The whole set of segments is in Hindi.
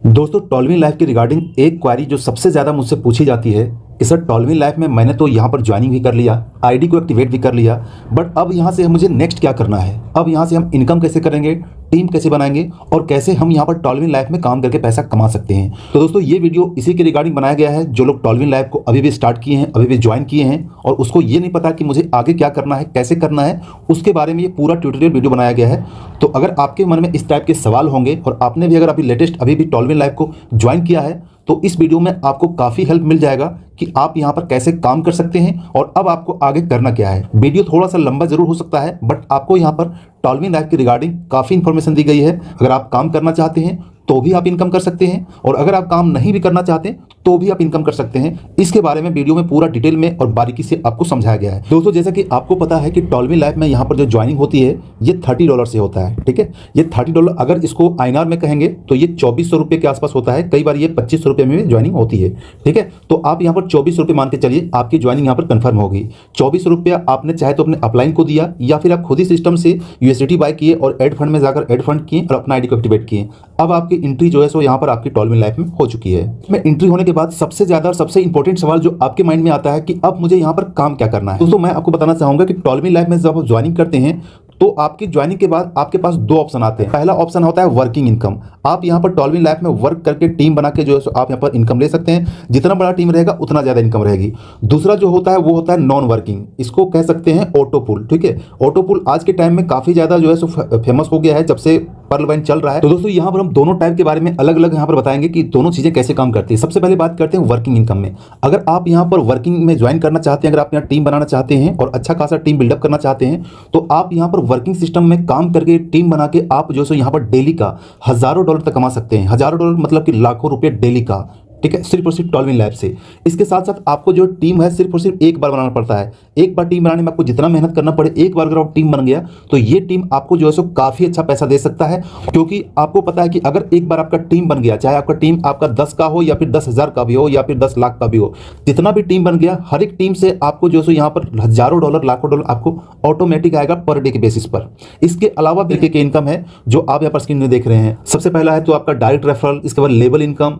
दोस्तों टॉलविन लाइफ के रिगार्डिंग एक क्वारी जो सबसे ज़्यादा मुझसे पूछी जाती है कि सर टॉलविन लाइफ में मैंने तो यहाँ पर ज्वाइनिंग भी कर लिया, आईडी को एक्टिवेट भी कर लिया, बट अब यहाँ से मुझे नेक्स्ट क्या करना है। अब यहाँ से हम इनकम कैसे करेंगे, टीम कैसे बनाएंगे और कैसे हम यहाँ पर टॉलविन लाइफ में काम करके पैसा कमा सकते हैं। तो दोस्तों ये वीडियो इसी के रिगार्डिंग बनाया गया है जो लोग टॉलविन लाइफ को अभी भी स्टार्ट किए हैं, अभी भी ज्वाइन किए हैं और उसको ये नहीं पता कि मुझे आगे क्या करना है, कैसे करना है, उसके बारे में ये पूरा ट्यूटोरियल वीडियो बनाया गया है। तो अगर आपके मन में इस टाइप के सवाल होंगे और आपने भी अगर अभी लेटेस्ट अभी भी टॉलविन लाइफ को ज्वाइन किया है तो इस वीडियो में आपको काफ़ी हेल्प मिल जाएगा कि आप यहाँ पर कैसे काम कर सकते हैं और अब आपको आगे करना क्या है। वीडियो थोड़ा सा लंबा जरूर हो सकता है बट आपको यहाँ पर टॉलविन लाइफ के रिगार्डिंग काफ़ी इंफॉर्मेशन दी गई है। अगर आप काम करना चाहते हैं तो भी आप इनकम कर सकते हैं और अगर आप काम नहीं भी करना चाहते तो भी आप इनकम कर सकते हैं। इसके बारे में वीडियो में पूरा डिटेल में और बारीकी से आपको समझाया गया है। दोस्तों जैसा कि आपको पता है कि टॉलविन लाइफ में यहाँ पर जो ज्वाइनिंग होती है ये $30 से होता है, ठीक है। ये $30 अगर इसको INR में कहेंगे तो ये 2400 रुपये के आसपास होता है, कई बार ये 2500 रुपये में ज्वाइनिंग होती है, ठीक है। तो आप यहाँ पर 2400 रुपये मान के चलिए आपकी ज्वाइनिंग यहाँ पर कन्फर्म होगी। 2400 रुपया आपने चाहे तो अपने अपलाइन को दिया या फिर आप खुद ही सिस्टम से USDT बाय किए और एड फंड में जाकर एड फंड किए और अपना आईडी को एक्टिवेट किए। अब आपकी एंट्री जो है सो यहाँ पर आपकी टॉलविन लाइफ में हो चुकी है। में एंट्री होने के बाद सबसे ज्यादा और सबसे इंपॉर्टेंट सवाल जो आपके माइंड में आता है कि अब मुझे यहाँ पर काम क्या करना है। दोस्तों मैं आपको बताना चाहूंगा कि टॉलविन लाइफ में जब आप ज्वाइनिंग करते हैं तो आपकी ज्वाइनिंग के बाद आपके पास दो ऑप्शन आते हैं। पहला ऑप्शन होता है वर्किंग इनकम। आप यहाँ पर टॉलविन लाइफ में वर्क करके टीम बना के जो है आप यहाँ पर इनकम ले सकते हैं। जितना बड़ा टीम रहेगा उतना ज्यादा इनकम रहेगी। दूसरा जो होता है वो होता है नॉन वर्किंग, इसको कह सकते हैं ऑटो पुल, ठीक है। ऑटो पुल आज के टाइम में काफी ज्यादा जो है सो फेमस हो गया है जब से पर्ल वाइन चल रहा है। तो दोस्तों यहाँ पर हम दोनों टाइप के बारे में अलग अलग यहाँ पर बताएंगे कि दोनों चीजें कैसे काम करती है। सबसे पहले बात करते हैं वर्किंग इनकम में। अगर आप यहाँ पर वर्किंग में ज्वाइन करना चाहते हैं, अगर आप यहाँ टीम बनाना चाहते हैं और अच्छा खासा टीम बिल्डअप करना चाहते हैं तो आप यहाँ पर वर्किंग सिस्टम में काम करके टीम बना के आप जो है यहाँ पर डेली का हजारों डॉलर तक कमा सकते हैं। हजारों डॉलर मतलब कि लाखों रुपए डेली का, ठीक है, सिर्फ और सिर्फ टॉलविन लाइफ से। इसके साथ साथ आपको जो टीम है सिर्फ और सिर्फ एक बार बनाना पड़ता है। एक बार टीम बनाने में आपको जितना मेहनत करना पड़े, एक बार अगर आप टीम बन गया तो ये टीम आपको जो है सो काफी अच्छा पैसा दे सकता है। क्योंकि आपको पता है कि अगर एक बार आपका टीम बन गया, चाहे आपका टीम आपका 10 का हो या फिर 10,000 का भी हो या फिर 10 लाख का भी हो, जितना भी टीम बन गया हर एक टीम से आपको जो है सो यहाँ पर हजारों डॉलर लाखों डॉलर आपको ऑटोमेटिक आएगा पर डे के बेसिस पर। इसके अलावा भी के इनकम है जो आप यहाँ पर स्क्रीन में देख रहे हैं। सबसे पहला है तो आपका डायरेक्ट रेफरल, इसके बाद लेबल इनकम,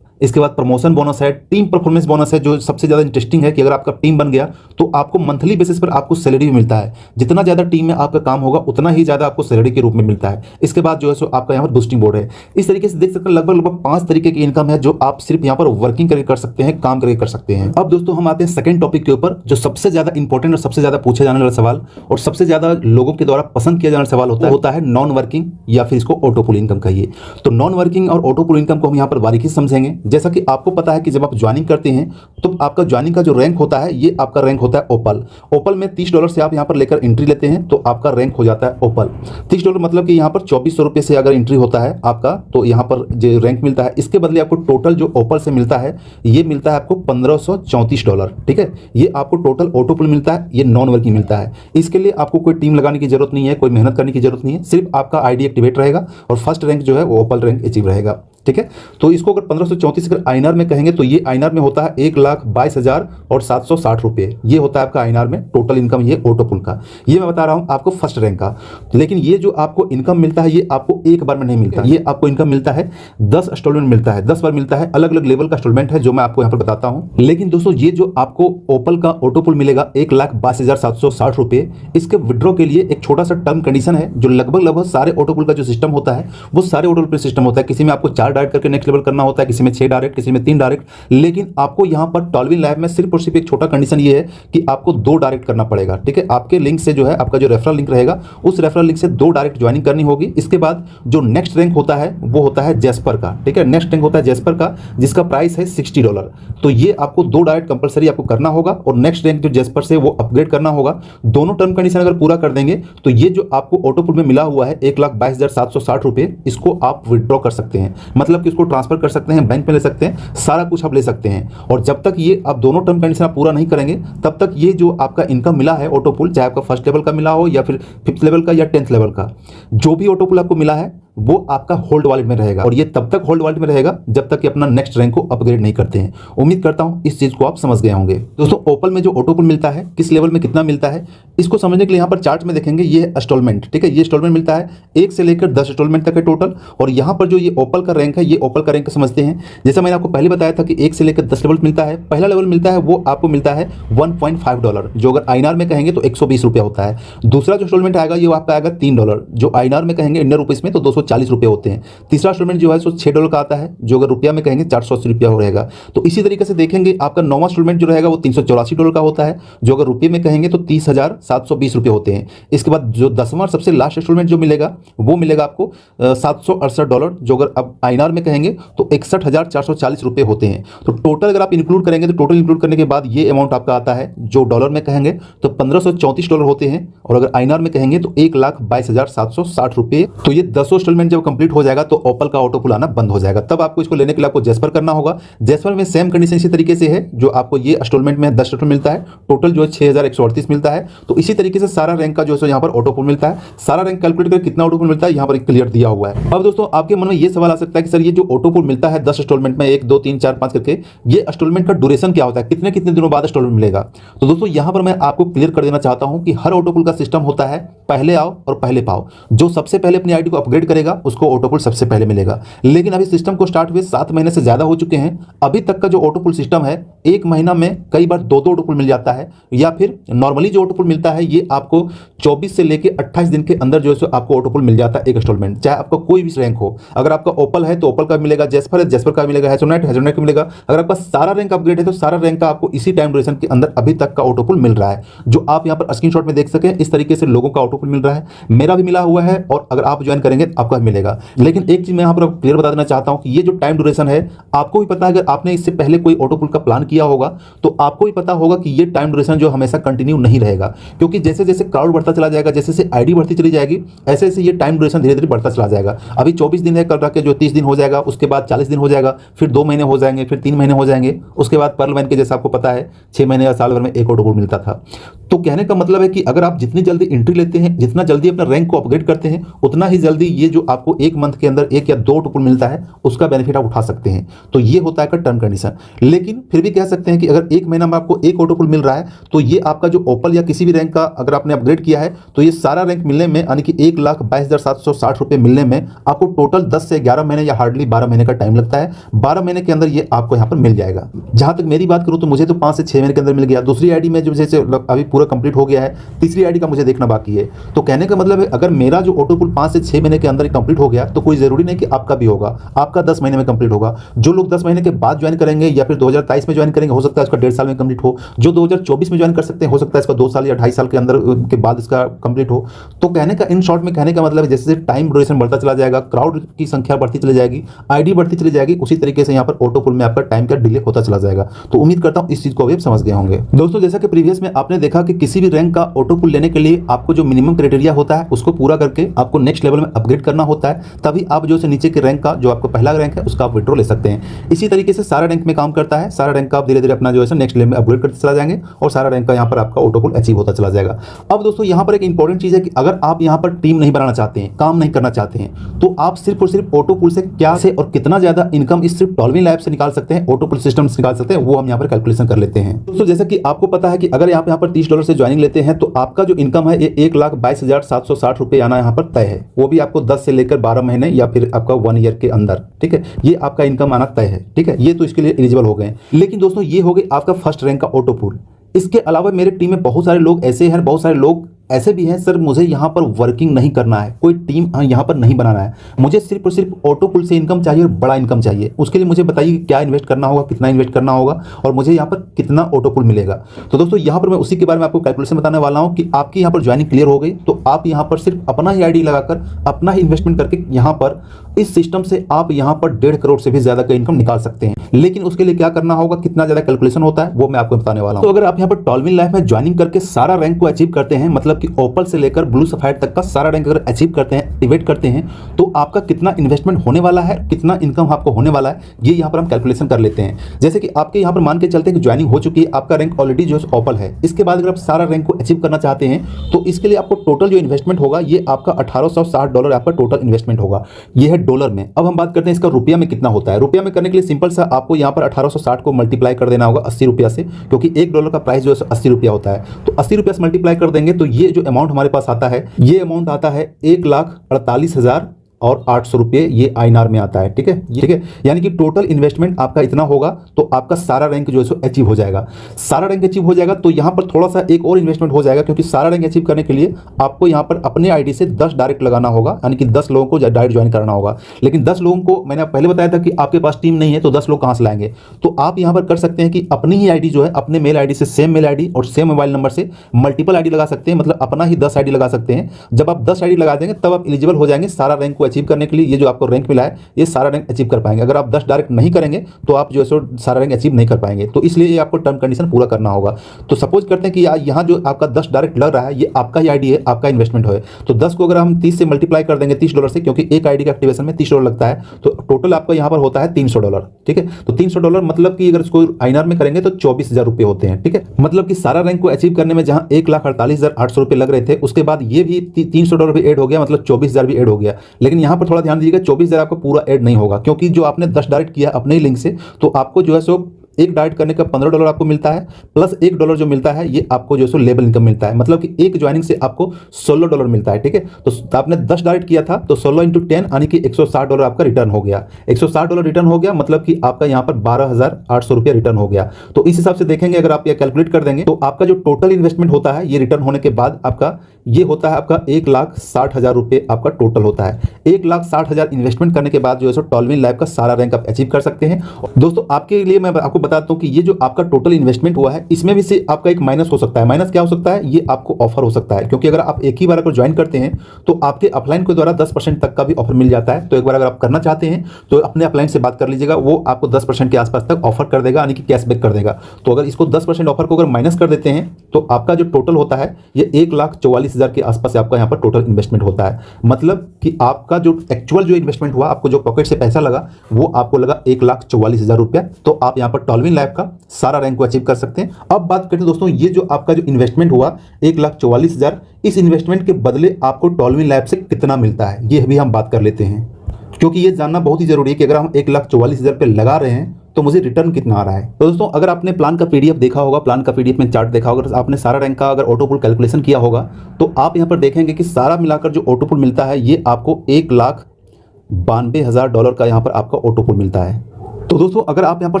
इसके बाद प्रमोशन बोनस है, टीम परफॉर्मेंस बोनस है जो सबसे ज़्यादा इंटरेस्टिंग है कि अगर आपका टीम बन गया तो आपको मंथली बेसिस पर आपको सैलरी भी मिलता है। जितना ज़्यादा टीम में आपका काम होगा उतना ही ज़्यादा आपको सैलरी के रूप में मिलता है। इसके बाद जो है सो आपका यहाँ पर बूस्टिंग बोर्ड है। इस तरीके से देख सकते हैं लगभग 5 तरीके की इनकम है जो आप सिर्फ यहाँ पर वर्किंग करके कर सकते हैं, काम करके कर सकते हैं। अब दोस्तों हम आते हैं सेकंड टॉपिक के ऊपर जो सबसे ज़्यादा इंपॉर्टेंट और सबसे ज़्यादा पूछे जाने वाला सवाल और सबसे ज़्यादा लोगों के द्वारा पसंद किया जाने वाला सवाल होता है नॉन वर्किंग या फिर इसको ऑटो पुल इनकम कहिए। तो नॉन वर्किंग और ऑटो पुल इनकम को हम यहाँ पर बारीकी से समझेंगे। जैसा कि आपको पता है कि जब आप ज्वाइनिंग करते हैं तो आपका ज्वाइनिंग का जो रैंक होता है ये आपका रैंक होता है ओपल। ओपल में $30 से आप यहाँ पर लेकर एंट्री लेते हैं तो आपका रैंक हो जाता है ओपल। $30 मतलब कि यहाँ पर 2400 रुपये से अगर एंट्री होता है आपका तो यहाँ पर जो रैंक मिलता है इसके बदले आपको टोटल जो ओपल से मिलता है ये मिलता है आपको $1534, ठीक है। ये आपको टोटल ऑटो पुल मिलता है, ये नॉन वर्किंग मिलता है। इसके लिए आपको कोई टीम लगाने की जरूरत नहीं है, कोई मेहनत करने की जरूरत नहीं है, सिर्फ आपका आईडी एक्टिवेट रहेगा और फर्स्ट रैंक जो है वो ओपल रैंक अचीव रहेगा, ठीक है। तो इसको अगर 1534 अगर INR में कहेंगे तो ये INR में होता है 1,22,760 रुपये। ये होता है आपका INR में टोटल इनकम, ये ऑटो पुल का। ये मैं बता रहा हूँ आपको फर्स्ट रैंक का। लेकिन ये जो आपको इनकम मिलता है ये आपको एक बार में नहीं मिलता, ये आपको इनकम मिलता है 10 इंस्टॉलमेंट मिलता है, 10 बार मिलता है। अलग अलग लेवल का इंस्टॉलमेंट है जो मैं आपको यहाँ पर बताता हूँ। लेकिन दोस्तों ये जो आपको ओपल का ऑटो पुल मिलेगा 1,22,760 रुपये, इसके विड्रॉ के लिए एक छोटा सा टर्म कंडीशन है जो लगभग सारे ऑटो पुल का जो सिस्टम होता है वो सारे ऑटो पुल सिस्टम होता है। किसी में आपको 4 डायरेक्ट करके नेक्स्ट लेवल करना होता है, किसी में 6 डायरेक्ट, किसी में 3 डायरेक्ट। लेकिन आपको यहाँ पर टॉलविन लाइफ में सिर्फ और सिर्फ एक छोटा कंडीशन ये है कि आपको 2 डायरेक्ट करना पड़ेगा, ठीक है। आपके लिंक से जो है आपका जो रेफरल लिंक रहेगा उस रेफरल लिंक से 2 डायरेक्ट ज्वाइनिंग करनी होगी। इसके बाद जो नेक्स्ट रैंक होता है वो होता है जैस्पर का, ठीक है। नेक्स्ट रैंक होता है जैस्पर का जिसका प्राइस है $60। तो ये आपको 2 डायरेक्ट कंपलसरी आपको करना होगा और नेक्स्ट रैंक जो जैस्पर से वो अपग्रेड करना होगा। दोनों टर्म कंडीशन अगर पूरा कर देंगे तो ये जो आपको ऑटो पुल में मिला हुआ है 1,22,760 रुपये, इसको आप विड्रॉ कर सकते हैं, मतलब कि इसको ट्रांसफर कर सकते हैं, बैंक में ले सकते हैं, सारा कुछ आप ले सकते हैं। और जब तक ये आप दोनों टर्म कंडीशन आप पूरा नहीं करेंगे तब तक ये जो आपका इनकम मिला है ऑटो पुल, चाहे आपका फर्स्ट लेवल का मिला हो या फिर 5th लेवल का या 10th लेवल का, जो भी ऑटो पुल आपको मिला है वो आपका होल्ड वॉलेट में रहेगा और ये तब तक होल्ड वॉलेट में रहेगा जब तक कि अपना नेक्स्ट रैंक को अपग्रेड नहीं करते हैं। उम्मीद करता हूं इस चीज को आप समझ गए होंगे। दोस्तों ओपल में जो ऑटो पुल मिलता है किस लेवल में कितना मिलता है इसको समझने के लिए यहाँ पर चार्ट में देखेंगे, ये है इंस्टॉलमेंट, ठीक है। ये इंस्टॉलमेंट मिलता है 1 से लेकर 10 इंस्टॉलमेंट तक है टोटल। और यहाँ पर जो ये ओपल का रैंक है, ये ओपल का रैंक समझते हैं। जैसा मैंने आपको पहले बताया था कि 1 से लेकर 10 लेवल मिलता है। पहला लेवल मिलता है वो आपको मिलता है $1.5, जो अगर INR में कहेंगे तो 120 रुपये होता है। दूसरा जो इंस्टॉलमेंट आएगा ये आपका आएगा $3, जो INR में कहेंगे इंडियन रुपीस में तो 240 रुपये होते हैं। तीसरा इंस्टॉलमेंट जो है सो $6 का आता है, जो अगर रुपया में कहेंगे 480 रुपया हो रहेगा। तो इसी तरीके से देखेंगे आपका 9वां इंस्टॉलमेंट जो रहेगा वो $384 का होता है, जो अगर रुपये में कहेंगे तो 30,720 रुपये होते हैं। इसके बाद जो 10वां सबसे लास्ट इंस्टॉलमेंट जो मिलेगा वो मिलेगा आपको $768, जो अगर अब INR में कहेंगे तो 61,440 रुपये होते हैं। तो टोटल अगर आप इंक्लूड करेंगे तो टोटल इंक्लूड करने के बाद ये अमाउंट आपका आता है, जो डॉलर में कहेंगे तो $1534 होते हैं, और अगर INR में कहेंगे तो 1,22,760 रुपये। तो ये 10 इंस्टॉलमेंट जब कंप्लीट हो जाएगा तो ओपल का ऑटो पुल आना बंद हो जाएगा। तब आपको इसको लेने के लिए आपको जैस्पर करना होगा। जैस्पर में सेम कंडीशन इसी तरीके से है, जो आपको ये इंस्टॉलमेंट में 10 इंस्टॉलमेंट मिलता है, टोटल जो है 6,138 मिलता है। तो इसी तरीके से सारा रैंक का जो है यहाँ पर ऑटो पुल मिलता है। सारा रैंक कैलकुलेट कर कितना ऑटो पुल मिलता है यहाँ पर क्लियर दिया हुआ है। अब दोस्तों आपके मन में ये सवाल आ सकता है कि सर ये जो ऑटो पुल मिलता है 10 इंस्टॉलमेंट में 1 2 3 4 5 करके, ये इंस्टॉलमेंट का ड्यूरेशन क्या होता है, कितने कितने दिनों बाद इंस्टॉलमेंट मिलेगा। तो दोस्तों यहाँ पर मैं आपको क्लियर कर देना चाहता हूँ कि हर ऑटो पुल का सिस्टम होता है पहले आओ और पहले पाओ। जो सबसे पहले अपनी आईडी को अपग्रेड करेगा उसको ऑटो पुल सबसे पहले मिलेगा। लेकिन अभी सिस्टम को स्टार्ट हुए 7 महीने से ज्यादा हो चुके हैं, अभी तक का जो ऑटो पुल सिस्टम है 1 महीना में कई बार 2 ऑटो पुल मिल जाता है, या फिर नॉर्मली जो ऑटो पुल मिलता है ये आपको 24 से लेकर 28 दिन के अंदर जो है आपको ऑटो पुल मिल जाता है एक इंस्टॉलमेंट, चाहे आपका कोई भी रैंक हो। अगर आपका ओपल है तो ओपल का मिलेगा, जैस्पर है जैस्पर का मिलेगा, हेजोनेट का मिलेगा। अगर आपका सारा रैंक अपग्रेड है तो सारा रैंक का आपको इसी टाइम ड्यूरेशन के अंदर अभी तक का ऑटो पुल मिल रहा है, जो आप यहाँ पर स्क्रीनशॉट में देख सकें। इस तरीके से लोगों का ऑटो पुल मिल रहा है, मेरा भी मिला हुआ है, और अगर आप ज्वाइन करेंगे तो आपका मिलेगा। लेकिन एक चीज मैं यहाँ पर क्लियर बता देना चाहता हूँ कि ये जो टाइम ड्यूरेशन है, आपको भी पता है, अगर आपने इससे पहले कोई ऑटो पुल का प्लान किया होगा तो आपको भी पता होगा कि ये टाइम ड्यूरेशन जो हमेशा कंटिन्यू नहीं रहेगा, क्योंकि जैसे जैसे क्राउड बढ़ता चला जाएगा, जैसे जैसे आईडी बढ़ती चली जाएगी, ऐसे ऐसे ये टाइम ड्यूरेशन धीरे धीरे बढ़ता चला जाएगा। अभी 24 दिन है, कल रख के जो 30 दिन हो जाएगा, उसके बाद 40 दिन हो जाएगा, फिर 2 महीने हो जाएंगे, फिर 3 महीने हो जाएंगे, उसके बाद पर्ल मैन के जैसा आपको पता है 6 महीने या साल भर में एक ऑटो पुल मिलता था। तो कहने का मतलब है कि अगर आप जितनी जल्दी एंट्री लेते हैं, जितना जल्दी अपना रैंक को अपग्रेड करते हैं, उतना ही जल्दी ये जो आपको 1 मंथ के अंदर 1 या 2 ऑटो पुल मिलता है उसका बेनिफिट आप उठा सकते हैं। तो ये होता है टर्म कंडीशन। लेकिन फिर भी कह सकते हैं कि अगर 1 महीना में आपको 1 ऑटो पुल मिल रहा है तो ये आपका जो ओपल या किसी भी रैंक का अगर आपने अपग्रेड किया है तो ये सारा रैंक मिलने में, यानी कि 1,22,760 रुपये मिलने में आपको टोटल 10 से 11 महीने या हार्डली 12 महीने का टाइम लगता है। 12 महीने के अंदर ये आपको यहाँ पर मिल जाएगा। जहां तक मेरी बात करूं तो मुझे तो 5 से 6 महीने के अंदर मिल गया। दूसरी आईडी में जो जैसे अभी पूरा कंप्लीट हो गया है, तीसरी आईडी का मुझे देखना बाकी है। तो कहने का मतलब है अगर मेरा जो ऑटो पुल 5 से 6 महीने के अंदर कंप्लीट हो गया तो कोई जरूरी नहीं कि आपका भी होगा, आपका 10 महीने में कंप्लीट होगा। जो लोग 10 महीने के बाद ज्वाइन करेंगे या फिर 2023 में ज्वाइन करेंगे, हो सकता है इसका 1.5 साल में कंप्लीट हो। जो 2024 में ज्वाइन कर सकते हैं, हो सकता है इसका 2 साल या 2.5 साल के अंदर के बाद इसका कंप्लीट हो। तो कहने का इन शॉर्ट में कहने का मतलब है जैसे टाइम ड्यूरेशन बढ़ता चला जाएगा, क्राउड की संख्या बढ़ती चली जाएगी, आईडी बढ़ती चली जाएगी, उसी तरीके से यहाँ पर ऑटो पुल में आपका टाइम का डिले होता चला जाएगा। तो उम्मीद करता हूँ इस चीज को भी आप समझ गए होंगे। दोस्तों जैसा कि प्रीवियस में आपने देखा कि किसी भी रैंक का ऑटो पुल लेने के लिए आपको जो मिनिमम क्राइटेरिया होता है उसको पूरा करके आपको नेक्स्ट लेवल में अपग्रेड करना होता है, तभी आप जो से नीचे के रैंक का जो आपका पहला रैंक है उसका आप विड्रॉ ले सकते हैं। इसी तरीके से सारा रैंक में काम करता है। सारा रैंक का आप धीरे धीरे अपना जो है नेक्स्ट लेवल में अपग्रेड करते चला जाएंगे और सारा रैंक का यहाँ पर आपका ऑटो पुल अचीव होता चला जाएगा। अब दोस्तों यहाँ पर एक इंपॉर्टेंट चीज है कि अगर आप यहाँ पर टीम नहीं बनाना चाहते हैं, काम नहीं करना चाहते हैं, तो आप सिर्फ और सिर्फ ऑटो पुल से क्या से और कितना ज्यादा इनकम इस सिर्फ टॉलविन लैब से निकाल सकते हैं, ऑटो पुल सिस्टम से निकाल सकते हैं, वो हम यहाँ पर कैलकुलेशन कर लेते हैं। दोस्तों जैसा कि आपको पता है कि अगर आप यहाँ पर $30 से ज्वाइनिंग लेते हैं तो आपका जो इनकम है ये 1,22,760 रुपये आना यहाँ पर तय है। वो भी आपको 10 से लेकर 12 महीने या फिर आपका 1 ईयर के अंदर, ठीक है, ये आपका इनकम आना तय है। ठीक है, ये तो इसके लिए एलिजिबल हो गए। लेकिन दोस्तों ये हो गई आपका फर्स्ट रैंक का ऑटो पुल। इसके अलावा मेरे टीम में बहुत सारे लोग ऐसे हैं, बहुत सारे लोग ऐसे भी हैं, सर मुझे यहाँ पर वर्किंग नहीं करना है, कोई टीम यहाँ पर नहीं बनाना है, मुझे सिर्फ और सिर्फ ऑटो पुल से इनकम चाहिए और बड़ा इनकम चाहिए। उसके लिए मुझे बताइए क्या इन्वेस्ट करना होगा, कितना इन्वेस्ट करना होगा और मुझे यहाँ पर कितना ऑटो पुल मिलेगा। तो दोस्तों यहाँ पर मैं उसी के बारे में आपको कैलकुलेशन बताने वाला हूँ कि आपकी यहाँ पर ज्वाइनिंग क्लियर हो गई तो आप यहाँ पर सिर्फ अपना ही आईडी लगाकर अपना ही इन्वेस्टमेंट करके यहाँ पर इस सिस्टम से आप यहाँ पर 1.5 करोड़ से भी ज्यादा का इनकम निकाल सकते हैं। लेकिन उसके लिए क्या करना होगा, कितना ज्यादा कैलकुलेशन होता है वो मैं आपको बताने वाला हूँ। तो अगर आप यहाँ पर टॉलविन लाइफ में ज्वाइनिंग करके सारा रैंक को अचीव करते हैं, मतलब मतलब कि ओपल से लेकर ब्लू सफायर तक का सारा रैंक अगर अचीव करते हैं, एक्टिवेट करते हैं, तो आपका कितना इन्वेस्टमेंट होने वाला है, कितना इनकम आपको होने वाला है, ये यहाँ पर हम कैलकुलेशन कर लेते हैं। जैसे कि आपके यहाँ पर मान के चलते हैं कि ज्वाइनिंग हो चुकी है, आपका रैंक ऑलरेडी जो है ओपल है। इसके बाद अगर आप सारा रैंक को अचीव करना चाहते हैं तो इसके लिए आपको टोटल जो इन्वेस्टमेंट होगा ये आपका $1860 आपका टोटल इन्वेस्टमेंट होगा। ये है डॉलर में। अब हम बात करते हैं इसका रुपया में कितना होता है। रुपया में करने के लिए सिंपल सा आपको यहाँ पर 1860 को मल्टीप्लाई कर देना होगा 80 रुपया से, क्योंकि $1 का प्राइस जो है 80 रुपया होता है। तो 80 रुपया से मल्टीप्लाई कर देंगे तो ये जो अमाउंट हमारे पास आता है, ये अमाउंट आता है 1,48,800 रुपये, ये INR में आता है। ठीक है, ठीक है, यानी कि टोटल इन्वेस्टमेंट आपका इतना होगा तो आपका सारा रैंक जो है सो अचीव हो जाएगा। सारा रैंक अचीव हो जाएगा तो यहाँ पर थोड़ा सा एक और इन्वेस्टमेंट हो जाएगा, क्योंकि सारा रैंक अचीव करने के लिए आपको यहाँ पर अपने आईडी से 10 डायरेक्ट लगाना होगा, यानी कि 10 लोगों को डायरेक्ट ज्वाइन कराना होगा। लेकिन 10 लोगों को मैंने पहले बताया था कि आपके पास टीम नहीं है तो 10 लोग कहाँ से लाएंगे। तो आप यहाँ पर कर सकते हैं कि अपनी ही आईडी जो है, अपने मेल आईडी से सेम मेल आईडी और सेम मोबाइल नंबर से मल्टीपल आईडी लगा सकते हैं, मतलब अपना ही 10 आईडी लगा सकते हैं। जब आप 10 आईडी लगा देंगे तब आप एलिजिबल हो जाएंगे सारा रैंक को अचीव करने के लिए। ये जो आपको रैंक मिला है ये सारा रैंक अचीव कर पाएंगे। अगर आप 10 डायरेक्ट नहीं करेंगे तो आप जो है सो सारा रैंक अचीव नहीं कर पाएंगे। तो इसलिए ये आपको टर्म कंडीशन पूरा करना होगा। तो सपोज करते हैं कि यहाँ जो आपका 10 डायरेक्ट लग रहा है ये आपका ही आईडी है, आपका इन्वेस्टमेंट है। तो 10 को अगर हम 30 से मल्टीप्लाई कर देंगे $30 से, क्योंकि एक आईडी का एक्टिवेशन में $30 लगता है, तो टोटल आपका यहाँ पर होता है $300। ठीक है, तो $300 मतलब कि अगर इसको INR में करेंगे तो 24,000 रुपये होते हैं। ठीक है, मतलब कि सारा रैंक को अचीव करने में जहाँ 1,48,800 रुपये लग रहे थे, उसके बाद ये भी $300 भी ऐड हो गया, मतलब 24,000 भी ऐड हो गया। लेकिन यहाँ पर थोड़ा ध्यान दीजिएगा, 24,000 आपका पूरा ऐड नहीं होगा, क्योंकि जो आपने 10 डायरेक्ट किया अपने ही लिंक से, तो आपको जो है सो एक डायरेक्ट करने का $15 आपको मिलता है, प्लस $1 जो मिलता है ये आपको जो है लेबल इनकम मिलता है, मतलब कि एक ज्वाइनिंग से आपको $16 मिलता है। ठीक है, तो आपने 10 डायरेक्ट किया था तो 16 × 10 यानी कि $160 आपका रिटर्न हो गया। $160 रिटर्न हो गया, मतलब कि आपका यहाँ पर 12,800 रुपया रिटर्न हो गया। तो इस हिसाब से देखेंगे, अगर आप ये कैलकुलेट कर देंगे तो आपका जो टोटल इन्वेस्टमेंट होता है ये रिटर्न होने के बाद आपका ये होता है आपका 1,60,000 रुपये आपका टोटल होता है। 1,60,000 इन्वेस्टमेंट करने के बाद जो है सो टॉलविन लाइफ का सारा रैंक आप अचीव कर सकते हैं। दोस्तों आपके लिए मैं आपको बताता हूँ कि ये जो आपका टोटल इन्वेस्टमेंट हुआ है इसमें भी से आपका एक माइनस हो सकता है। माइनस क्या हो सकता है, ये आपको ऑफर हो सकता है, क्योंकि अगर आप एक ही बार अगर ज्वाइन करते हैं तो आपके अपलाइन के द्वारा 10% तक का भी ऑफर मिल जाता है। तो एक बार अगर आप करना चाहते हैं तो अपने अपलाइन से बात कर लीजिएगा, वो आपको 10% के आसपास तक ऑफर कर देगा, यानी कि कैशबैक कर देगा। तो अगर इसको 10% ऑफर को अगर माइनस कर देते हैं तो आपका जो टोटल होता है ये 1,44,000 के आसपास आपका यहाँ पर टोटल इन्वेस्टमेंट होता है। मतलब कि आपका जो एक्चुअल जो इन्वेस्टमेंट हुआ, आपको जो पॉकेट से पैसा लगा वो आपको लगा 1,44,000 रुपया। तो आप यहाँ पर टॉलविन लाइफ का सारा रैंक को अचीव कर सकते हैं। अब बात करते हैं दोस्तों, ये जो आपका जो इन्वेस्टमेंट हुआ 1,44,000, इस इन्वेस्टमेंट के बदले आपको टॉलविन लाइफ से कितना मिलता है ये भी हम बात कर लेते हैं, क्योंकि ये जानना बहुत ही जरूरी है कि अगर हम 1,44,000 रुपये लगा रहे हैं तो मुझे रिटर्न कितना आ रहा है। तो दोस्तों अगर आपने प्लान का पीडीएफ देखा होगा, प्लान का पीडीएफ में चार्ट देखा होगा, आपने सारा रैंक का अगर ऑटोपुल कैलकुलेशन किया होगा तो आप यहाँ पर देखेंगे कि सारा मिलाकर जो ऑटोपुल मिलता है ये आपको $1,92,000 का यहाँ पर आपका ऑटोपुल मिलता है। तो दोस्तों अगर आप यहाँ पर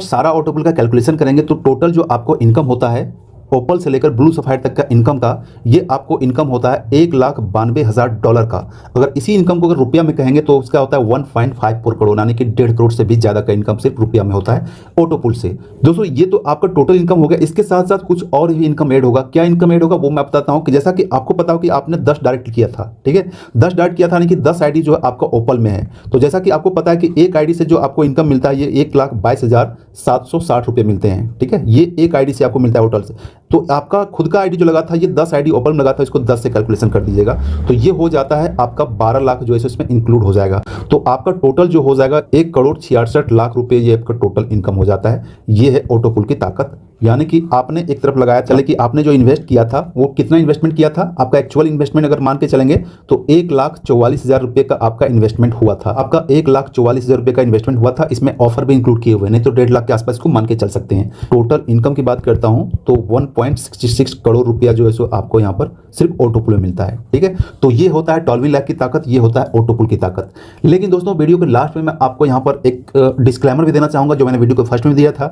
सारा ऑटोपुल का कैलकुलेशन करेंगे तो टोटल जो आपको इनकम होता है ओपल से लेकर ब्लू सफायर तक का इनकम का, ये आपको इनकम होता है $1,92,000 का। अगर इसी इनकम को अगर रुपया में कहेंगे तो उसका होता है 1.54 करोड़, यानी कि 1.5 करोड़ से भी ज़्यादा का इनकम सिर्फ रुपया में होता है ऑटोपुल से। दोस्तों ये तो आपका टोटल इनकम हो गया, इसके साथ साथ कुछ और भी इनकम ऐड होगा। क्या इनकम ऐड होगा वो मैं बताता हूँ। कि जैसा कि आपको पता हो कि आपने 10 डायरेक्ट किया था, ठीक है, 10 डायरेक्ट किया था, यानी कि 10 आईडी जो है आपका ओपल में है। तो जैसा कि आपको पता है कि एक आईडी से जो आपको इनकम मिलता है ये 1,22,760 रुपये मिलते हैं। ठीक है, ये एक आईडी से आपको मिलता है होटल से। तो आपका खुद का आईडी जो लगा था ये 10 आईडी ओपन में लगा था, इसको 10 से कैलकुलेशन कर दीजिएगा तो ये हो जाता है आपका 12 लाख जो है इसमें इंक्लूड हो जाएगा। तो आपका टोटल जो हो जाएगा 1,66,00,000 रुपये ये आपका टोटल इनकम हो जाता है। ये है ऑटोपुल की ताकत, यानी कि आपने एक तरफ लगाया, चले कि आपने जो इन्वेस्ट किया था वो कितना इन्वेस्टमेंट किया था, आपका एक्चुअल इन्वेस्टमेंट अगर मान के चलेंगे तो 1,44,000 रुपये का आपका इन्वेस्टमेंट हुआ था। आपका 1,44,000 रुपये का इन्वेस्टमेंट हुआ था, इसमें ऑफर भी इंक्लूड किए हुए, नहीं तो 1.5 लाख के आसपास को मान के चल सकते हैं। टोटल इनकम की बात करता हूं तो 1.66 करोड़ रुपया जो है सो आपको यहाँ पर सिर्फ ऑटोपुल में मिलता है। ठीक है, तो ये होता है टॉलविन लाइफ की ताकत, ये होता है ऑटोपुल की ताकत। लेकिन दोस्तों वीडियो के लास्ट में मैं आपको यहाँ पर एक डिस्क्लेमर भी देना चाहूंगा, जो मैंने वीडियो को फर्स्ट में दिया था,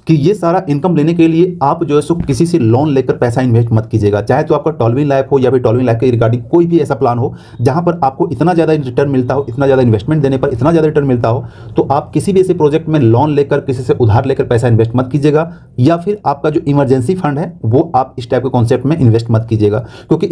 कि ये सारा इनकम लेने के लिए आप जो है सो किसी से लोन लेकर पैसा इन्वेस्ट मत कीजिएगा। चाहे तो आपका टॉलविन लाइफ हो या फिर टॉलविन लाइफ के रिगार्डिंग कोई भी ऐसा प्लान हो जहां पर आपको इतना ज़्यादा रिटर्न मिलता हो, इतना ज़्यादा इन्वेस्टमेंट देने पर इतना ज़्यादा रिटर्न मिलता हो, तो आप किसी भी ऐसे प्रोजेक्ट में लोन लेकर किसी से उधार लेकर पैसा इन्वेस्ट मत कीजिएगा। या फिर आपका जो इमरजेंसी फंड है वो आप इस टाइप के कॉन्सेप्ट में इन्वेस्ट मत कीजिएगा, क्योंकि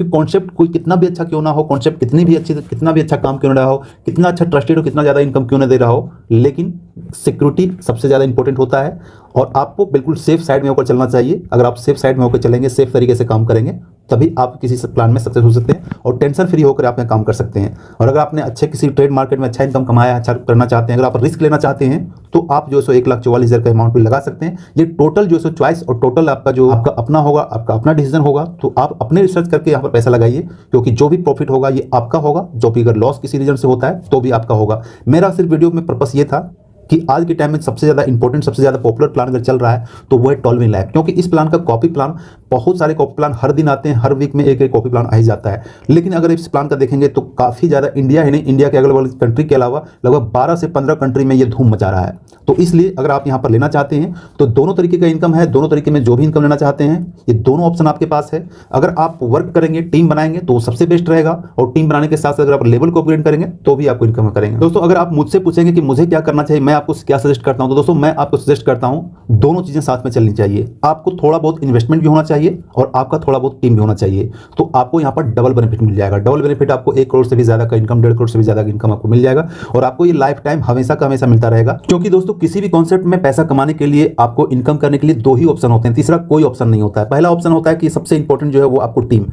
कॉन्सेप्ट कोई कितना भी अच्छा क्यों ना हो, कॉन्सेप्ट कितना भी अच्छा काम क्यों ना रहा हो, कितना अच्छा ट्रस्टेड हो, कितना ज़्यादा इनकम क्यों ना दे रहा हो, लेकिन सिक्योरिटी सबसे ज़्यादा इंपॉर्टेंट होता है और आपको बिल्कुल सेफ साइड में होकर चलना चाहिए। अगर आप सेफ साइड में होकर चलेंगे, सेफ तरीके से काम करेंगे, तभी आप किसी प्लान में सक्सेस हो सकते हैं और टेंशन फ्री होकर आप यहाँ काम कर सकते हैं। और अगर आपने अच्छे किसी ट्रेड मार्केट में अच्छा इनकम कमाया, अच्छा करना चाहते हैं, अगर आप रिस्क लेना चाहते हैं, तो आप जो है 1,44,000 का अमाउंट भी लगा सकते हैं। ये टोटल जो है चॉइस और टोटल आपका जो आपका अपना होगा, आपका अपना डिसीजन होगा। तो आप अपने रिसर्च करके यहाँ पर पैसा लगाइए, क्योंकि जो भी प्रॉफिट होगा ये आपका होगा, जो भी अगर लॉस किसी रीजन से होता है तो भी आपका होगा। मेरा सिर्फ वीडियो में पर्पस ये था कि आज के टाइम में सबसे ज़्यादा इंपॉर्टेंट, सबसे ज़्यादा पॉपुलर प्लान अगर चल रहा है तो वो है टॉलविन लाइफ। क्योंकि इस प्लान का कॉपी प्लान, बहुत सारे कॉपी प्लान हर दिन आते हैं, हर वीक में एक एक कॉपी प्लान आ ही जाता है। लेकिन अगर इस प्लान का देखेंगे तो काफ़ी ज़्यादा, इंडिया ही नहीं, इंडिया के अगल बगल कंट्री के अलावा लगभग 12 से 15 कंट्री में ये धूम मचा रहा है। तो इसलिए अगर आप यहाँ पर लेना चाहते हैं तो दोनों तरीके का इनकम है, दोनों तरीके में जो भी इनकम लेना चाहते हैं ये दोनों ऑप्शन आपके पास है। अगर आप वर्क करेंगे, टीम बनाएंगे तो सबसे बेस्ट रहेगा, और टीम बनाने के साथ साथ अगर आप लेवल को अपग्रेड करेंगे तो भी आपको इनकम करेंगे। दोस्तों, अगर आप मुझसे पूछेंगे कि मुझे क्या करना चाहिए, मैं आपको क्या सजेस्ट करता हूं, तो दोस्तों मैं आपको सजेस्ट करता हूं दोनों चीजें साथ में चलनी चाहिए। आपको थोड़ा बहुत इन्वेस्टमेंट भी होना चाहिए और आपका थोड़ा बहुत टीम भी होना चाहिए। तो आपको यहां पर डबल बेनिफिट मिल जाएगा। डबल बेनिफिट आपको 1 करोड़ से भी ज्यादा का इनकम, 1.5 करोड़ से भी ज्यादा का इनकम आपको मिल जाएगा, और आपको ये लाइफ टाइम हमेशा का हमेशा मिलता रहेगा। क्योंकि दोस्तों किसी भी कॉन्सेप्ट में पैसा कमाने के लिए, आपको इनकम करने के लिए 2 ही ऑप्शन होते हैं, तीसरा कोई ऑप्शन नहीं होता है। पहला ऑप्शन होता है कि सबसे इंपॉर्टेंट जो है वो आपको टीम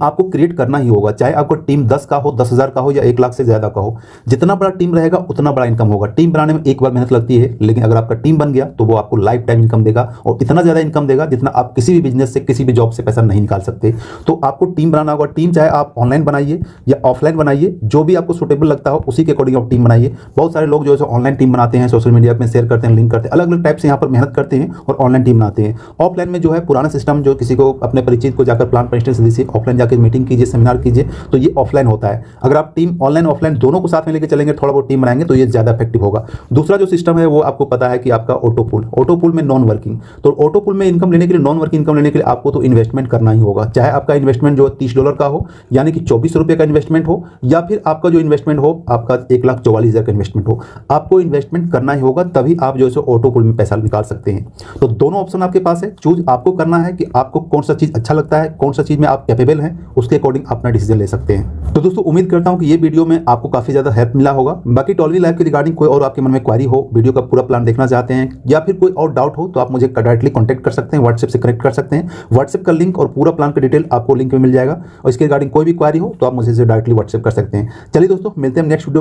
आपको क्रिएट करना ही होगा। चाहे आपको टीम 10 का हो, 10,000 का हो या 1 लाख से ज्यादा का हो, जितना बड़ा टीम रहेगा उतना बड़ा इनकम होगा। टीम बनाने में एक बार मेहनत लगती है, लेकिन अगर आपका टीम बन गया तो वो आपको लाइफ टाइम इनकम देगा, और इतना ज्यादा इनकम देगा जितना आप किसी भी बिजनेस से, किसी भी जॉब से पैसा नहीं निकाल सकते। तो आपको टीम बनाना होगा। टीम चाहे आप ऑनलाइन बनाइए या ऑफलाइन बनाइए, जो भी आपको सुटेबल लगता हो उसी के अकॉर्डिंग आप टीम बनाइए। बहुत सारे लोग जो है ऑनलाइन टीम बनाते हैं, सोशल मीडिया में शेयर करते हैं, लिंक करते हैं, अलग अलग टाइप से यहाँ पर मेहनत करते हैं और ऑनलाइन टीम बनाते हैं। ऑफलाइन में जो है पुराना सिस्टम, जो किसी को अपने परिचित को जाकर प्लान प्रेजेंटेशन दीजिए, ऑफलाइन जाकर मीटिंग कीजिए, सेमिनार कीजिए, तो ये ऑफलाइन होता है। अगर आप टीम ऑनलाइन ऑफलाइन दोनों को साथ में लेकर चलेंगे, थोड़ा बहुत टीम बनाएंगे, तो ये ज्यादा इफेक्टिव होगा। दूसरा जो सिस्टम है वो आपको पता है कि आपका ऑटो पुल में नॉन वर्किंग। तो ऑटो पुल में इनकम लेने के लिए, नॉन वर्किंग इनकम लेने के लिए आपको तो इन्वेस्टमेंट करना ही होगा। चाहे आपका इन्वेस्टमेंट जो $30 का हो, यानी कि 24 रुपये का इन्वेस्टमेंट हो, या फिर आपका जो इन्वेस्टमेंट हो आपका 1,44,000 का इन्वेस्टमेंट हो, आपको इन्वेस्टमेंट करना ही होगा, तभी आप जो है ऑटो पुल में पैसा निकाल सकते हैं। तो दोनों ऑप्शन आपके पास है। चूज आपको करना है कि आपको कौन सा चीज अच्छा लगता है, कौन सा चीज में आप कैपेबल हैं, उसके अकॉर्डिंग अपना डिसीजन ले सकते हैं। तो दोस्तों उम्मीद करता हूं कि ये वीडियो में आपको काफी ज्यादा हेल्प मिला होगा। बाकी टॉलविन लाइफ के रिगार्डिंग कोई और आपके मन में क्वारी हो, वीडियो का पूरा प्लान देखना चाहते हैं, या फिर कोई और डाउट हो, तो आप मुझे डायरेक्टली कॉन्टैक्ट कर सकते हैं, व्हाट्सएप से कनेक्ट कर सकते हैं। व्हाट्सएप का लिंक और पूरा प्लान का डिटेल आपको लिंक में मिल जाएगा, और इसके रिगार्डिंग कोई भी क्वारी हो तो आप मुझे डायरेक्टली व्हाट्सएप कर सकते हैं। चलिए दोस्तों, मिलते हैं नेक्स्ट वीडियो में।